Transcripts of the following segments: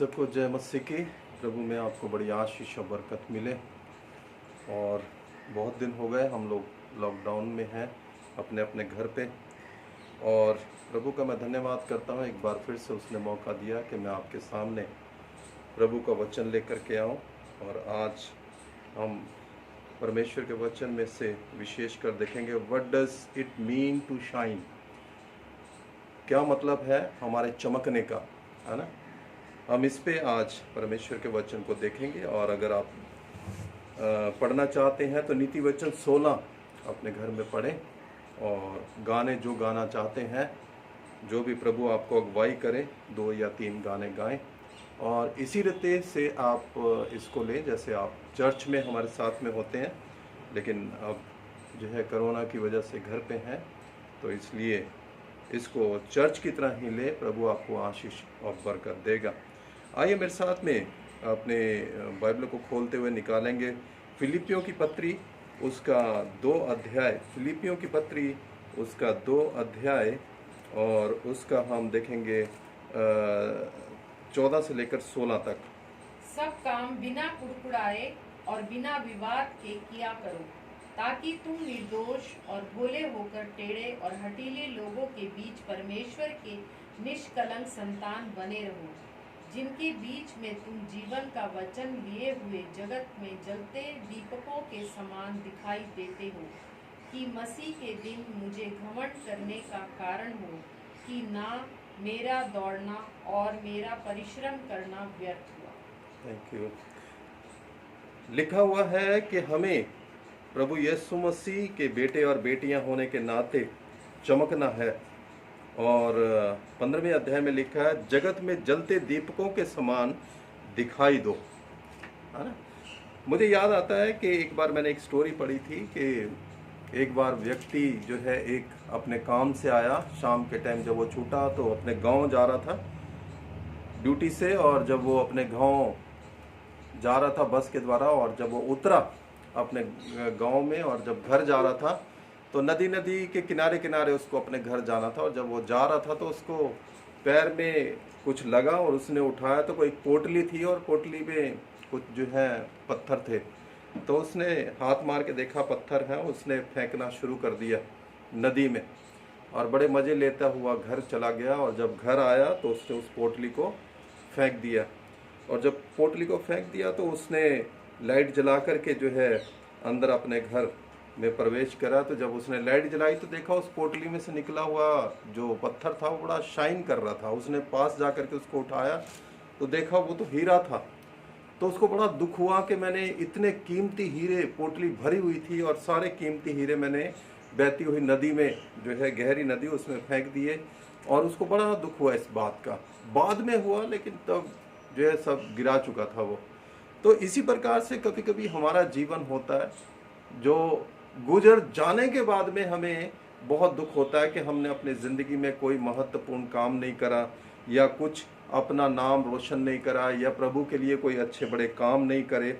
सबको जय मसीह की। प्रभु में आपको बड़ी आशीष और बरकत मिले। और बहुत दिन हो गए हम लोग लॉकडाउन में हैं अपने अपने घर पे, और प्रभु का मैं धन्यवाद करता हूँ। एक बार फिर से उसने मौका दिया कि मैं आपके सामने प्रभु का वचन लेकर के आऊँ। और आज हम परमेश्वर के वचन में से विशेषकर देखेंगे what does it mean to shine. क्या मतलब है हमारे चमकने का, है ना। हम इस पे आज परमेश्वर के वचन को देखेंगे। और अगर आप पढ़ना चाहते हैं तो नीति वचन 16 अपने घर में पढ़ें, और गाने जो गाना चाहते हैं, जो भी प्रभु आपको अगुवाई करे, 2 या 3 गाने गाएं। और इसी रीते से आप इसको लें जैसे आप चर्च में हमारे साथ में होते हैं, लेकिन अब जो है कोरोना की वजह से घर पे हैं, तो इसलिए इसको चर्च की तरह ही ले। प्रभु आपको आशीष और बरकत देगा। आइए मेरे साथ में अपने बाइबल को खोलते हुए निकालेंगे फिलिपियों की पत्री उसका 2 अध्याय। फिलिपियों की पत्री उसका 2 अध्याय, और उसका हम देखेंगे 14 से लेकर 16 तक। सब काम बिना कुड़कुड़ाए और बिना विवाद के किया करो, ताकि तुम निर्दोष और भोले होकर टेढ़े और हठीले लोगों के बीच परमेश्वर के निष्कलंक संतान बने रहो, जिनके बीच में तुम जीवन का वचन लिए हुए जगत में जलते दीपकों के समान दिखाई देते हो, कि मसीह के दिन मुझे घमंड करने का कारण हो कि ना मेरा दौड़ना और मेरा परिश्रम करना व्यर्थ हुआ। Thank you. लिखा हुआ है कि हमें प्रभु यीशु मसीह के बेटे और बेटियां होने के नाते चमकना है। और 15वें अध्याय में लिखा है जगत में जलते दीपकों के समान दिखाई दो, है ना। मुझे याद आता है कि एक बार मैंने एक स्टोरी पढ़ी थी कि एक बार व्यक्ति जो है एक अपने काम से आया, शाम के टाइम जब वो छूटा तो अपने गांव जा रहा था ड्यूटी से। और जब वो अपने गांव जा रहा था बस के द्वारा, और जब वो उतरा अपने गांव में और जब घर जा रहा था, तो नदी के किनारे किनारे उसको अपने घर जाना था। और जब वो जा रहा था तो उसको पैर में कुछ लगा, और उसने उठाया तो कोई पोटली थी, और पोटली में कुछ जो है पत्थर थे। तो उसने हाथ मार के देखा पत्थर है, उसने फेंकना शुरू कर दिया नदी में, और बड़े मज़े लेता हुआ घर चला गया। और जब घर आया तो उसने उस पोटली को फेंक दिया, और जब पोटली को फेंक दिया तो उसने लाइट जला करके जो है अंदर अपने घर में प्रवेश करा। तो जब उसने लाइट जलाई तो देखा उस पोटली में से निकला हुआ जो पत्थर था वो बड़ा शाइन कर रहा था। उसने पास जा करके उसको उठाया तो देखा वो तो हीरा था। तो उसको बड़ा दुख हुआ कि मैंने इतने कीमती हीरे, पोटली भरी हुई थी और सारे कीमती हीरे मैंने बहती हुई नदी में, जो है गहरी नदी, उसमें फेंक दिए। और उसको बड़ा दुख हुआ इस बात का। बाद में हुआ, लेकिन तब जो है सब गिरा चुका था वो। तो इसी प्रकार से कभी कभी हमारा जीवन होता है, जो गुजर जाने के बाद में हमें बहुत दुख होता है कि हमने अपनी ज़िंदगी में कोई महत्वपूर्ण काम नहीं करा, या कुछ अपना नाम रोशन नहीं करा, या प्रभु के लिए कोई अच्छे बड़े काम नहीं करे।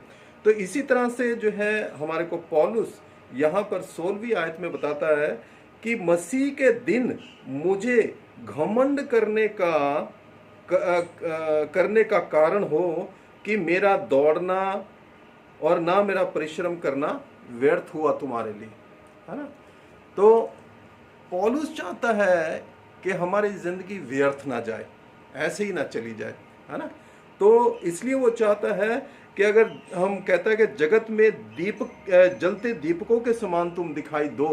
तो इसी तरह से जो है हमारे को पौलुस यहाँ पर 16वीं आयत में बताता है कि मसीह के दिन मुझे घमंड करने का कारण हो कि मेरा दौड़ना और ना मेरा परिश्रम करना व्यर्थ हुआ तुम्हारे लिए, है ना। तो पौलुस चाहता है कि हमारी जिंदगी व्यर्थ ना जाए, ऐसे ही ना चली जाए, है ना। तो इसलिए वो चाहता है कि अगर हम कहता है कि जगत में जलते दीपकों के समान तुम दिखाई दो,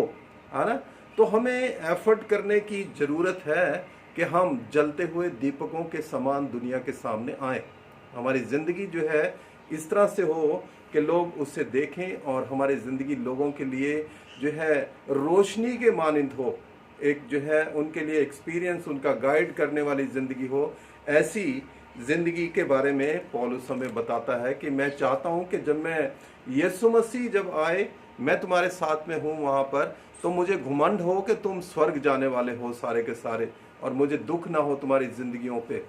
है ना, तो हमें एफर्ट करने की जरूरत है कि हम जलते हुए दीपकों के समान दुनिया के सामने आए। हमारी जिंदगी जो है इस तरह से हो कि लोग उससे देखें और हमारी ज़िंदगी लोगों के लिए जो है रोशनी के मानिंद हो, एक जो है उनके लिए एक्सपीरियंस, उनका गाइड करने वाली ज़िंदगी हो। ऐसी ज़िंदगी के बारे में पौलुस हमें बताता है कि मैं चाहता हूं कि जब मैं यीशु मसीह जब आए, मैं तुम्हारे साथ में हूं वहां पर, तो मुझे घुमंड हो कि तुम स्वर्ग जाने वाले हो सारे के सारे, और मुझे दुख ना हो तुम्हारी ज़िंदगियों पे।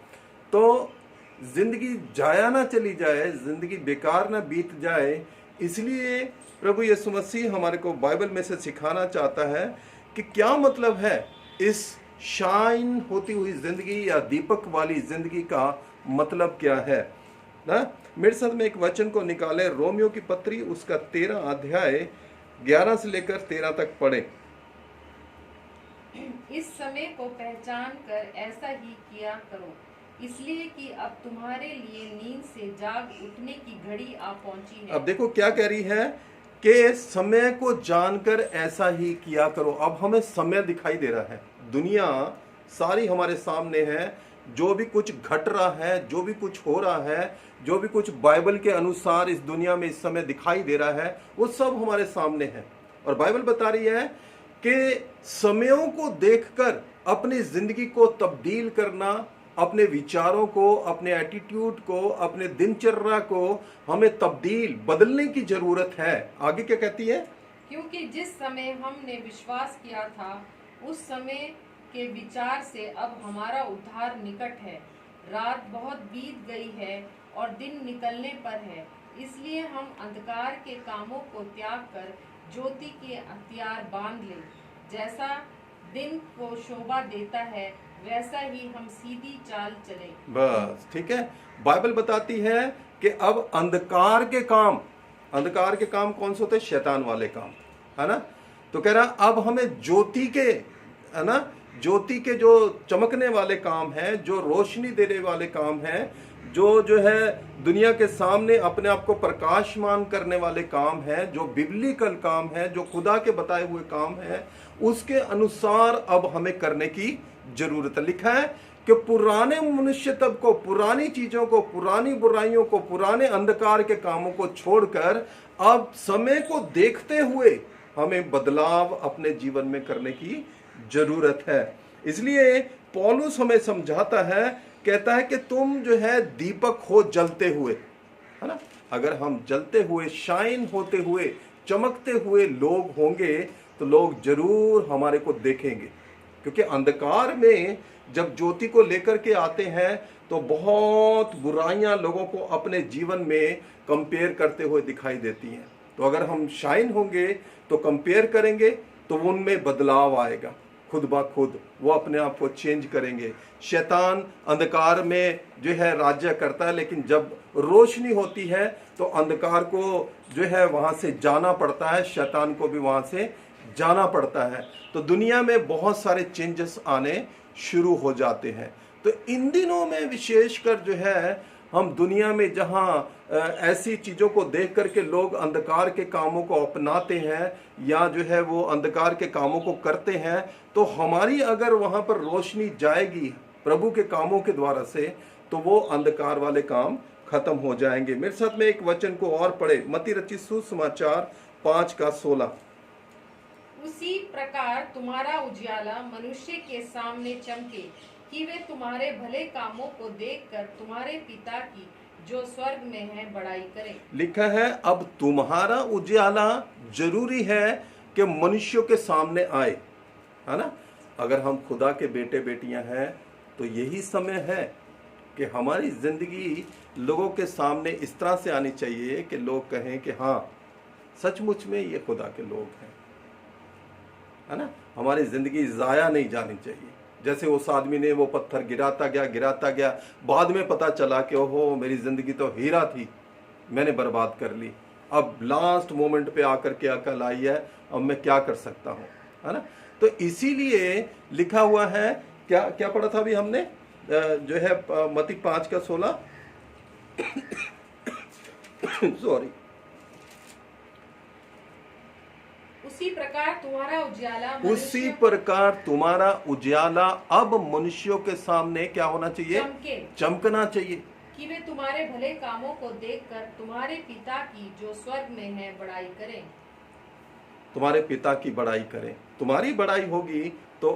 तो जिंदगी जाया ना चली जाए, जिंदगी बेकार ना बीत जाए, इसलिए प्रभु यीशु मसीह हमारे को बाइबल में से सिखाना चाहता है कि क्या मतलब है इस शाइन होती हुई जिंदगी या दीपक वाली जिंदगी का मतलब क्या है ना। मेरे साथ में एक वचन को निकाले, रोमियो की पत्री उसका 13 अध्याय 11 से लेकर 13 तक पढ़े। इस समय को पहचान कर ऐसा ही किया करो, इसलिए कि अब तुम्हारे लिए नींद से जाग उठने की घड़ी आ पहुंची है। अब देखो क्या कह रही है कि समय को जानकर ऐसा ही किया करो। अब हमें समय दिखाई दे रहा है, दुनिया सारी हमारे सामने है, जो भी कुछ घट रहा है, जो भी कुछ हो रहा है, जो भी कुछ बाइबल के अनुसार इस दुनिया में इस समय दिखाई दे रहा है, वो सब हमारे सामने है। और बाइबल बता रही है कि समयों को देखकर अपनी जिंदगी को तब्दील करना, अपने विचारों को, अपने एटीट्यूड को, अपने दिनचर्या को हमें बदलने की जरूरत है। आगे क्या कहती है? क्योंकि जिस समय हमने विश्वास किया था उस समय के विचार से अब हमारा उद्धार निकट है। रात बहुत बीत गई है और दिन निकलने पर है, इसलिए हम अंधकार के कामों को त्याग कर ज्योति के हथियार बांध ले। जैसा दिन को शोभा देता है वैसा ही हम सीधी चाल चले। बस ठीक है। बाइबल बताती है कि अब अंधकार के काम कौन से होते हैं? शैतान वाले काम, है ना। तो कह रहा अब हमें ज्योति के, है ना, ज्योति के जो चमकने वाले काम हैं, जो रोशनी देने वाले काम हैं, जो है दुनिया के सामने अपने आप को प्रकाशमान करने वाले काम हैं, जो बिब्लिकल काम है, जो खुदा के बताए हुए काम है, उसके अनुसार अब हमें करने की जरूरत है। लिखा है कि पुराने मनुष्य तब को, पुरानी चीजों को, पुरानी बुराइयों को, पुराने अंधकार के कामों को छोड़कर अब समय को देखते हुए हमें बदलाव अपने जीवन में करने की जरूरत है। इसलिए पौलुस हमें समझाता है, कहता है कि तुम जो है दीपक हो जलते हुए, है ना। अगर हम जलते हुए, शाइन होते हुए, चमकते हुए लोग होंगे तो लोग जरूर हमारे को देखेंगे। क्योंकि अंधकार में जब ज्योति को लेकर के आते हैं तो बहुत बुराइयां लोगों को अपने जीवन में कंपेयर करते हुए दिखाई देती हैं। तो अगर हम शाइन होंगे तो कंपेयर करेंगे तो उनमें बदलाव आएगा, खुद ब खुद वो अपने आप को चेंज करेंगे। शैतान अंधकार में जो है राज्य करता है, लेकिन जब रोशनी होती है तो अंधकार को जो है वहां से जाना पड़ता है, शैतान को भी वहां से जाना पड़ता है। तो दुनिया में बहुत सारे चेंजेस आने शुरू हो जाते हैं। तो इन दिनों में विशेषकर जो है हम दुनिया में जहाँ ऐसी चीज़ों को देख करके लोग अंधकार के कामों को अपनाते हैं या जो है वो अंधकार के कामों को करते हैं, तो हमारी अगर वहाँ पर रोशनी जाएगी प्रभु के कामों के द्वारा से, तो वो अंधकार वाले काम खत्म हो जाएंगे। मेरे साथ में एक वचन को और पढ़े, मत्ती रचित सुसमाचार 5:16। उसी प्रकार तुम्हारा उजियाला मनुष्य के सामने चमके कि वे तुम्हारे भले कामों को देखकर तुम्हारे पिता की जो स्वर्ग में है बड़ाई करें। लिखा है अब तुम्हारा उजियाला जरूरी है कि मनुष्यों के सामने आए, है ना। अगर हम खुदा के बेटे बेटियां हैं तो यही समय है कि हमारी जिंदगी लोगों के सामने इस तरह से आनी चाहिए कि लोग कहें कि हाँ सचमुच में ये खुदा के लोग हैं, है ना। हमारी जिंदगी जाया नहीं जानी चाहिए। जैसे उस आदमी ने वो पत्थर गिराता गया, बाद में पता चला कि ओहो मेरी जिंदगी तो हीरा थी, मैंने बर्बाद कर ली। अब लास्ट मोमेंट पे आकर के अकल आई है, अब मैं क्या कर सकता हूँ, है ना। तो इसीलिए लिखा हुआ है, क्या पढ़ा था अभी हमने, जो है मत्ती 5:16 सॉरी। उसी प्रकार तुम्हारा उजियाला अब मनुष्यों के सामने क्या होना चाहिए? चमकना चाहिए कि वे तुम्हारे भले कामों को देखकर तुम्हारे पिता की जो स्वर्ग में है बड़ाई करें। तुम्हारे पिता की बड़ाई करें। तुम्हारी बड़ाई होगी तो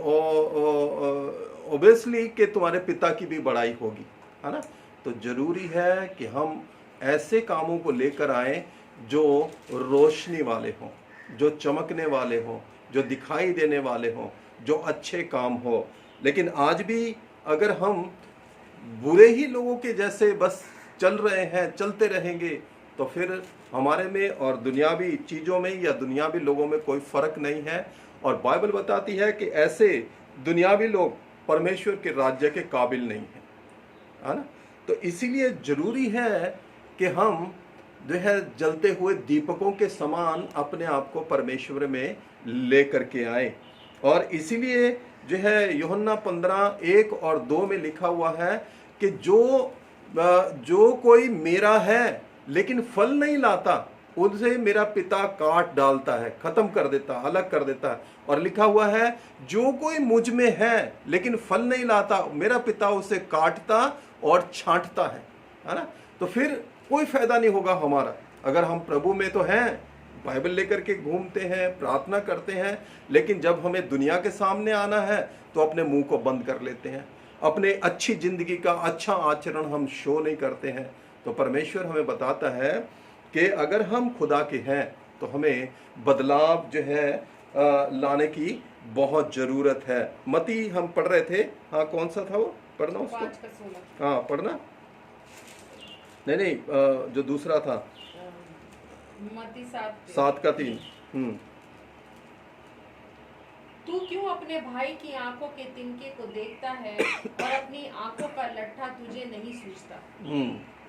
ऑब्वियसली कि तुम्हारे पिता की भी बड़ाई होगी, है ना। तो जरूरी है कि हम ऐसे कामों को लेकर आए जो रोशनी वाले हों, जो चमकने वाले हों, जो दिखाई देने वाले हों, जो अच्छे काम हो। लेकिन आज भी अगर हम बुरे ही लोगों के जैसे बस चल रहे हैं, चलते रहेंगे, तो फिर हमारे में और दुनियावी चीज़ों में या दुनियावी लोगों में कोई फर्क नहीं है। और बाइबल बताती है कि ऐसे दुनियावी लोग परमेश्वर के राज्य के काबिल नहीं हैं, है ना। तो इसीलिए जरूरी है कि हम जो है जलते हुए दीपकों के समान अपने आप को परमेश्वर में ले करके आए। और इसीलिए जो है यूहन्ना 15:1 और 2 में लिखा हुआ है कि जो कोई मेरा है लेकिन फल नहीं लाता, उनसे मेरा पिता काट डालता है, खत्म कर देता, अलग कर देता है। और लिखा हुआ है जो कोई मुझ में है लेकिन फल नहीं लाता, मेरा पिता उसे काटता और छांटता है ना। तो फिर कोई फायदा नहीं होगा हमारा। अगर हम प्रभु में तो हैं, बाइबल लेकर के घूमते हैं, प्रार्थना करते हैं, लेकिन जब हमें दुनिया के सामने आना है तो अपने मुंह को बंद कर लेते हैं, अपने अच्छी जिंदगी का अच्छा आचरण हम शो नहीं करते हैं। तो परमेश्वर हमें बताता है कि अगर हम खुदा के हैं तो हमें बदलाव जो है लाने की बहुत जरूरत है। मती हम पढ़ रहे थे, हाँ कौन सा था वो, पढ़ना उसको, 5:16। हाँ पढ़ना, नहीं जो दूसरा था मत्ती 7। 7:3। तू क्यों अपने भाई की आंखों के तिनके को देखता है और अपनी आंखों का लट्ठा तुझे नहीं सूझता।